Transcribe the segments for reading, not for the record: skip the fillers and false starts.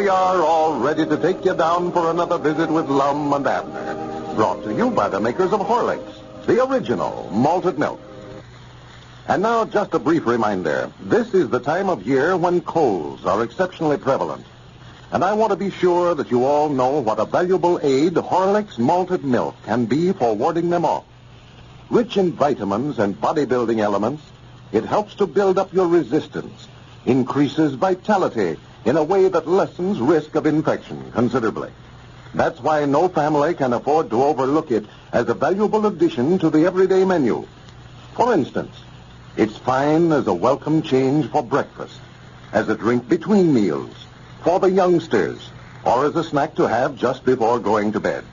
we are, all ready to take you down for another visit with Lum and Abner. Brought to you by the makers of Horlicks, the original malted milk. And now, just a brief reminder. This is the time of year when colds are exceptionally prevalent. And I want to be sure that you all know what a valuable aid Horlicks malted milk can be for warding them off. Rich in vitamins and bodybuilding elements, it helps to build up your resistance, increases vitality in a way that lessens risk of infection considerably. That's why no family can afford to overlook it as a valuable addition to the everyday menu. For instance, it's fine as a welcome change for breakfast, as a drink between meals, for the youngsters, or as a snack to have just before going to bed.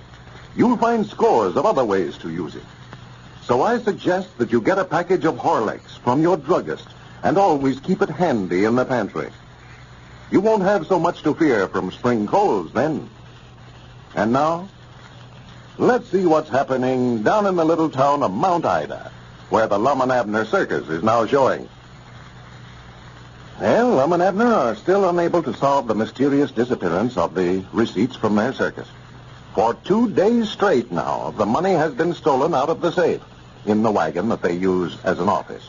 You'll find scores of other ways to use it. So I suggest that you get a package of Horlicks from your druggist and always keep it handy in the pantry. You won't have so much to fear from spring colds then. And now, let's see what's happening down in the little town of Mount Ida, where the Lum and Abner circus is now showing. Well, Lum and Abner are still unable to solve the mysterious disappearance of the receipts from their circus. For 2 days straight now, the money has been stolen out of the safe in the wagon that they use as an office.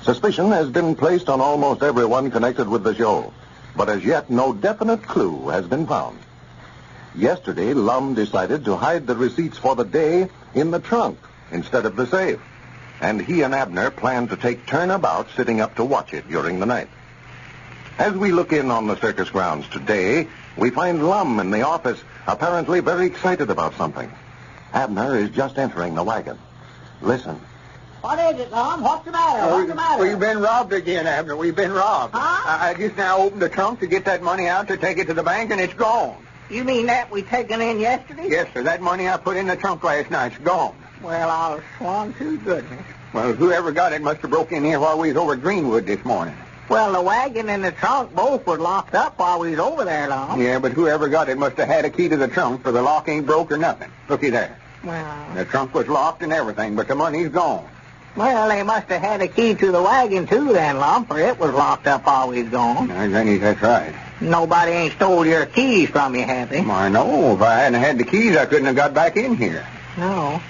Suspicion has been placed on almost everyone connected with the show, but as yet no definite clue has been found. Yesterday, Lum decided to hide the receipts for the day in the trunk instead of the safe, and he and Abner planned to take turnabout sitting up to watch it during the night. As we look in on the circus grounds today, we find Lum in the office, apparently very excited about something. Abner is just entering the wagon. Listen. What is it, Lum? What's the matter? What's the matter? We've been robbed again, Abner. We've been robbed. Huh? I just now opened the trunk to get that money out to take it to the bank, and it's gone. You mean that we taken in yesterday? Yes, sir. That money I put in the trunk last night's gone. Well, I'll swan to goodness. Well, whoever got it must have broke in here while we was over at Greenwood this morning. Well, the wagon and the trunk both were locked up while we was over there, Lum. Yeah, but whoever got it must have had a key to the trunk, for the lock ain't broke or nothing. Looky there. Well, The trunk was locked and everything, but the money's gone. well, they must have had a key to the wagon, too, then, Lum, for it was locked up while we was gone. Granny, that's right. Nobody ain't stole your keys from you, have they? I know. If I hadn't had the keys, I couldn't have got back in here. No.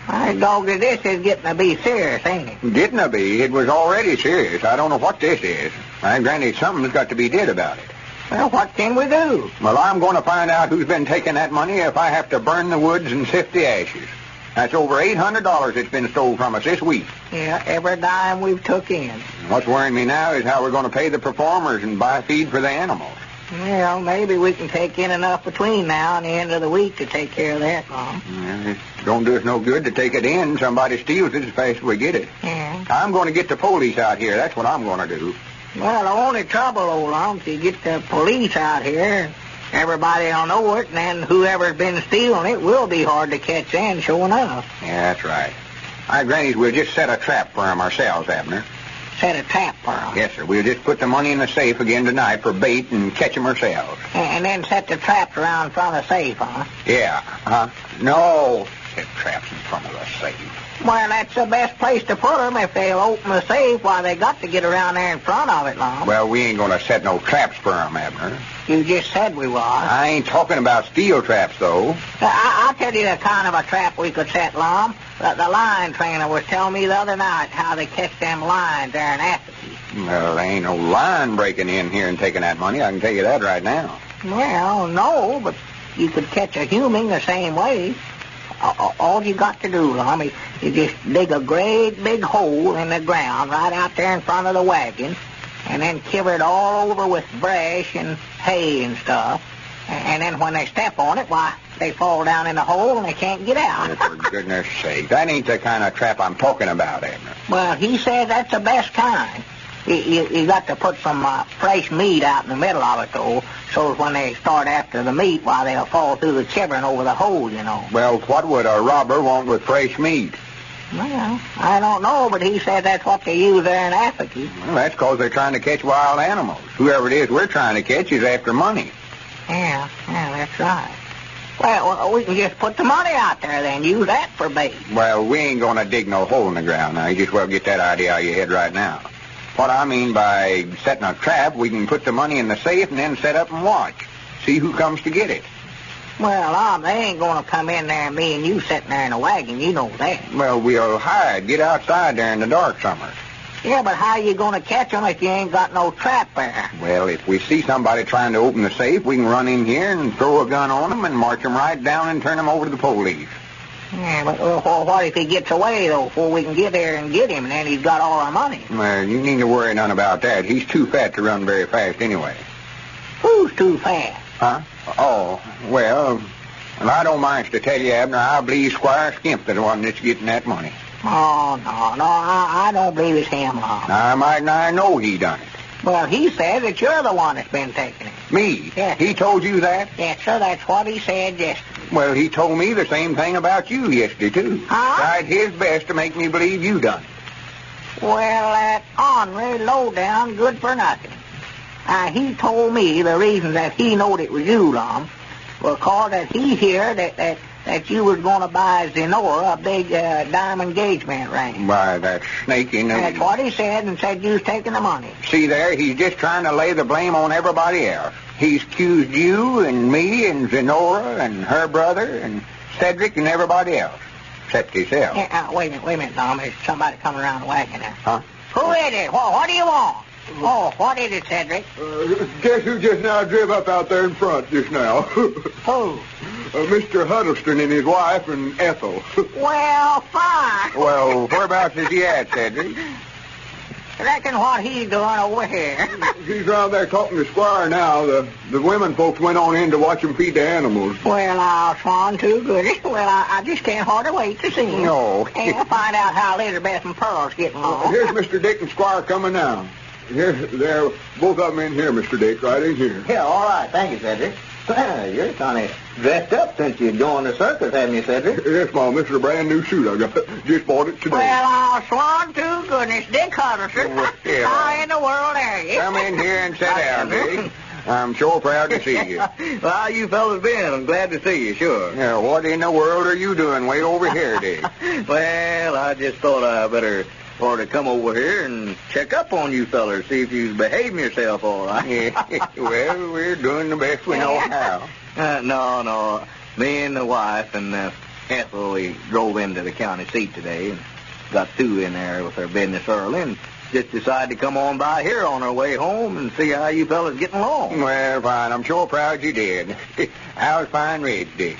My dog, this is getting to be serious, ain't it? Getting to be. It was already serious. I don't know what this is. Granny, something's got to be did about it. Well, what can we do? Well, I'm going to find out who's been taking that money if I have to burn the woods and sift the ashes. That's over $800 that's been stole from us this week. Yeah, every dime we've took in. What's worrying me now is how we're going to pay the performers and buy feed for the animals. Well, maybe we can take in enough between now and the end of the week to take care of that, Lum. Well, it don't do us no good to take it in. Somebody steals it as fast as we get it. Yeah. I'm going to get the police out here. That's what I'm going to do. Well, the only trouble, old Lum, if you get the police out here, everybody will know it, and then whoever's been stealing it will be hard to catch in, sure enough. Yeah, that's right. Grannies, we'll just set a trap for 'em ourselves, Abner. Set a trap for 'em. Yes, sir. We'll just put the money in the safe again tonight for bait and catch 'em ourselves. And then set the traps around in front of the safe, huh? Yeah. No. Set traps in front of the safe. Well, that's the best place to put 'em. If they'll open the safe, why, they got to get around there in front of it, Lum. Well, we ain't going to set no traps for 'em, Abner. You just said we was. I ain't talking about steel traps, though. I'll tell you the kind of a trap we could set, Lum. The line trainer was telling me the other night how they catch them lines there in Africa. Well, there ain't no line breaking in here and taking that money. I can tell you that right now. Well, no, but you could catch a human the same way. All you got to do, Lum, is you just dig a great big hole in the ground right out there in front of the wagon, and then cover it all over with brush and hay and stuff. And then when they step on it, why, they fall down in the hole and they can't get out. Oh, for goodness sake. That ain't the kind of trap I'm talking about, Abner. Well, he said that's the best kind. You got to put some fresh meat out in the middle of it, though, so when they start after the meat, why, they'll fall through the chivering over the hole, you know. Well, what would a robber want with fresh meat? Well, I don't know, but he said that's what they use there in Africa. Well, that's because they're trying to catch wild animals. Whoever it is we're trying to catch is after money. Yeah, that's right. Well, we can just put the money out there then, use that for bait. Well, we ain't going to dig no hole in the ground now. You just well get that idea out of your head right now. What I mean by setting a trap, we can put the money in the safe and then set up and watch. See who comes to get it. Well, they ain't going to come in there, me and you sitting there in a wagon. You know that. Well, we'll hide, get outside there in the dark somewhere. Yeah, but how you going to catch them if you ain't got no trap there? Well, if we see somebody trying to open the safe, we can run in here and throw a gun on them and march them right down and turn them over to the police. Yeah, but what if he gets away, though, before we can get there and get him, and then he's got all our money? Well, you need to worry none about that. He's too fat to run very fast anyway. Who's too fast? Huh? Oh, well, I don't mind to tell you, Abner, I believe Squire Skimp the one that's getting that money. Oh, no, I don't believe it's him, Lum. I might not know he done it. Well, he said that you're the one that's been taking it. Me? Yes. He told you that? Yes, sir, that's what he said yesterday. Well, he told me the same thing about you yesterday, too. Huh? Tried his best to make me believe you done it. Well, that ornery, low-down, good-for-nothing. He told me the reason that he knowed it was you, Lum, was cause that he heard that you was going to buy Zenora a big diamond engagement ring. Why, that snake in there. That's what he said, and said you was taking the money. See there, he's just trying to lay the blame on everybody else. He's accused you and me and Zenora and her brother and Cedric and everybody else, except himself. Yeah, wait a minute, Lum. There's somebody coming around the wagon there. Huh? Who is it? What do you want? Oh, what is it, Cedric? Guess who just now drove up out there in front just now? Who? Mr. Huddleston and his wife and Ethel. Well, fine. Well, whereabouts is he at, Cedric? Reckon what he's doing over here. He's around there talking to Squire now. The women folks went on in to watch him feed the animals. Well, I'll swan too good. Well, I just can't hardly wait to see him. No. And find out how Elizabeth and Pearl's getting along. Here's Mr. Dick and Squire coming now. Here, they're both of them in here, Mr. Dick, right in here. Yeah, all right. Thank you, Cedric. Well, you're kind of dressed up since you joined the circus, haven't you, Cedric? Yes, Mom. This is a brand new suit I got. Just bought it today. Well, I'll swan to goodness. Dick Huddleston. Yeah. How in the world are you? Come in here and sit down, Dick. I'm sure proud to see you. Well, how you fellas been? I'm glad to see you, sure. Yeah, what in the world are you doing way over here, Dick? Well, I just thought I better ought to come over here and check up on you fellers, see if you're behaving yourself all right. Yeah, well, we're doing the best we know how. No. Me and the wife and Ethel, we drove into the county seat today and got through in there with our business early and just decided to come on by here on our way home and see how you fellas getting along. Well, fine. I'm sure proud you did. How's Fine Ridge, Dick?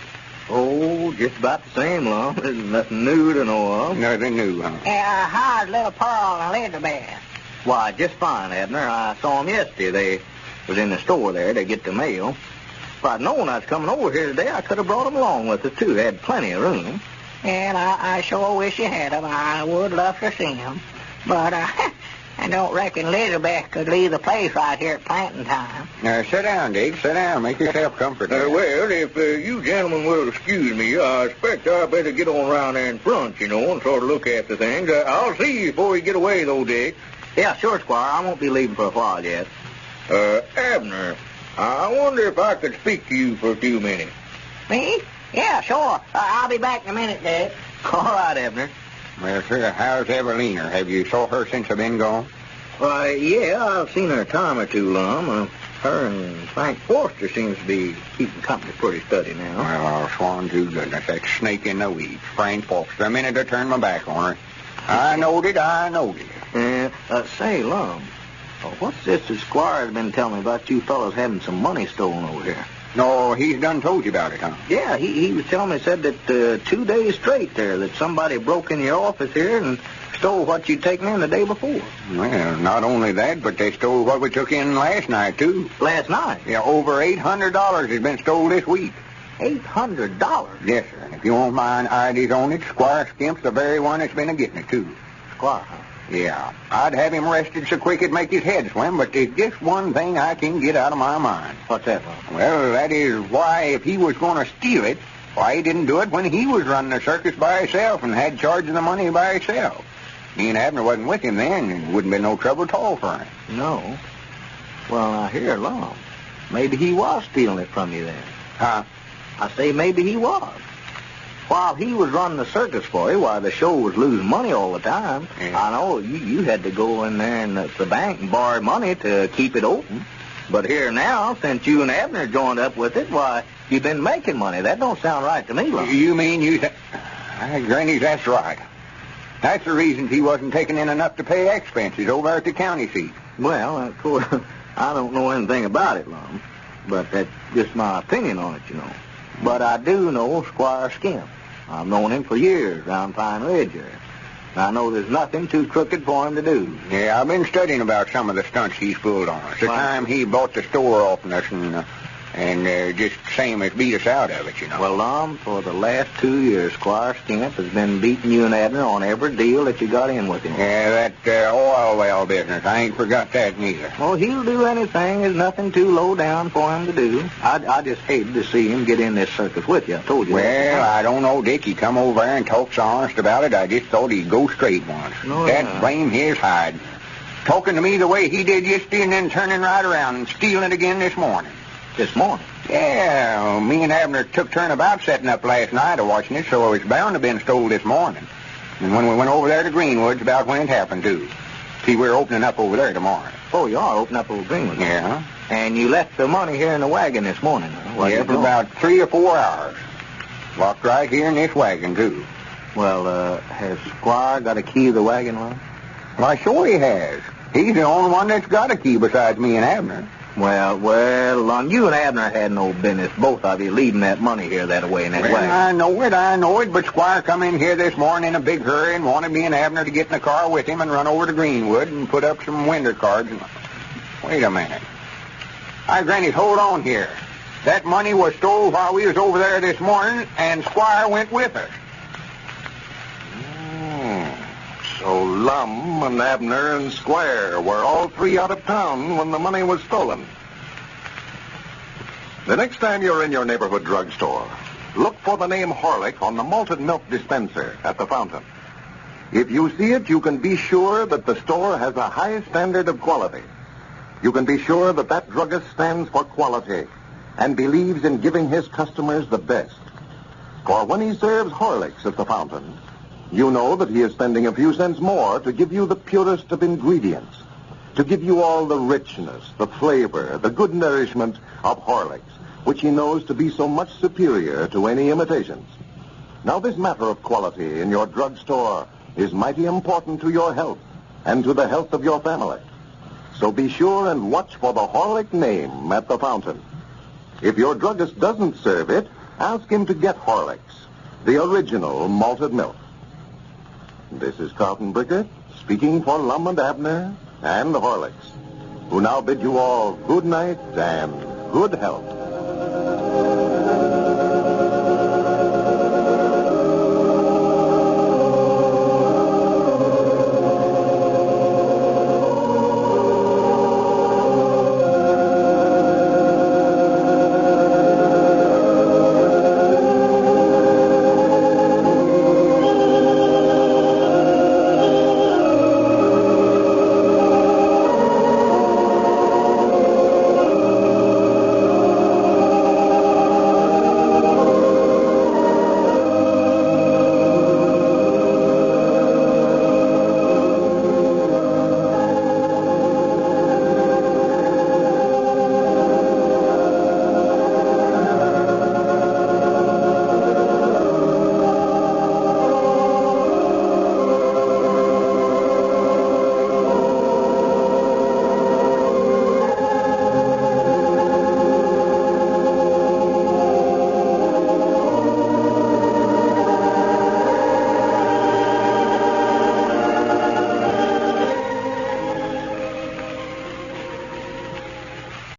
Oh, just about the same, Lum. There's nothing new to know of. Nothing new, huh? How's little Pearl and Elizabeth? Why, just fine, Abner. I saw them yesterday. They was in the store there to get the mail. If I'd known I was coming over here today, I could have brought them along with us, too. They had plenty of room. And I sure wish you had them. I would love to see them. But I don't reckon Elizabeth could leave the place right here at planting time. Sit down, Dick. Sit down. Make yourself comfortable. Well, if you gentlemen will excuse me, I expect I better get on around there in front, you know, and sort of look after things. I'll see you before you get away, though, Dick. Yeah, sure, Squire. I won't be leaving for a while yet. Abner, I wonder if I could speak to you for a few minutes. Me? Yeah, sure. I'll be back in a minute, Dick. All right, Abner. Well, sir, how's Evelina? Have you saw her since I've been gone? Why, yeah, I've seen her a time or two, Lum. Her and Frank Forster seems to be keeping company pretty steady now. Well, I'll swan to goodness. That snake in the weeds. Frank Foster. The minute I turned my back on her. I knowed it. Say, Lum, what's this the Squire's been telling me about you fellows having some money stolen over here? No, he's done told you about it, huh? Yeah, he was telling me, said that 2 days straight there, that somebody broke in your office here and stole what you'd taken in the day before. Well, not only that, but they stole what we took in last night, too. Last night? Yeah, over $800 has been stole this week. $800? Yes, sir. And if you want my IDs on it, Squire Skimp's the very one that's been a-getting it, too. Squire, huh? Yeah. I'd have him arrested so quick it'd make his head swim, but there's just one thing I can get out of my mind. What's that, Lum? Well, that is why if he was going to steal it, why he didn't do it when he was running the circus by himself and had charge of the money by himself. Me and Abner wasn't with him then, and it wouldn't been no trouble at all for him. No. Well, now, here, Lum, maybe he was stealing it from you then. Huh? I say maybe he was. While he was running the circus for you, while the show was losing money all the time, Yeah. I know you had to go in there in the bank and borrow money to keep it open. But here now, since you and Abner joined up with it, why, you've been making money. That don't sound right to me, Lum. You mean you... Granny, that's right. That's the reason he wasn't taking in enough to pay expenses over at the county seat. Well, of course, I don't know anything about it, Lum. But that's just my opinion on it, you know. But I do know Squire Skimp. I've known him for years around Pine Ridge here. I know there's nothing too crooked for him to do. Yeah, I've been studying about some of the stunts he's pulled on us. The Right. time he bought the store off us and just same as beat us out of it, you know. Well, Lum, for the last 2 years, Squire Skimp has been beating you and Abner on every deal that you got in with him. Yeah, that oil well business. I ain't forgot that neither. Well, he'll do anything. There's nothing too low down for him to do. I just hated to see him get in this circus with you. I told you Well, that. I don't know, Dick. He come over there and talked so honest about it, I just thought he'd go straight once. No, That yeah. blame his hide. Talking to me the way he did yesterday and then turning right around and stealing it again this morning. This morning. Yeah, me and Abner took turn about setting up last night of watching it, so it's bound to have been stole this morning. And when we went over there to Greenwood's, about when it happened, too. See, we're opening up over there tomorrow. Oh, you are opening up Old Greenwood. Yeah. And you left the money here in the wagon this morning, huh? What Yeah, you for doing? about 3 or 4 hours. Locked right here in this wagon, too. Well, has Squire got a key to the wagon, Lum? Why, sure he has. He's the only one that's got a key besides me and Abner. Well, Lum, you and Abner had no business, both of you, leaving that money here that way in that Well, wagon. I know it, but Squire come in here this morning in a big hurry and wanted me and Abner to get in the car with him and run over to Greenwood and put up some window cards. Wait a minute. Hi, Granny, hold on here. That money was stole while we was over there this morning, and Squire went with us. So Lum and Abner and Squire were all three out of town when the money was stolen. The next time you're in your neighborhood drugstore, look for the name Horlick on the malted milk dispenser at the fountain. If you see it, you can be sure that the store has a high standard of quality. You can be sure that that druggist stands for quality and believes in giving his customers the best. For when he serves Horlicks at the fountain, you know that he is spending a few cents more to give you the purest of ingredients, to give you all the richness, the flavor, the good nourishment of Horlicks, which he knows to be so much superior to any imitations. Now, this matter of quality in your drugstore is mighty important to your health and to the health of your family. So be sure and watch for the Horlick name at the fountain. If your druggist doesn't serve it, ask him to get Horlicks, the original malted milk. This is Carlton Brickert, speaking for Lum and Abner and the Horlicks, who now bid you all good night and good health.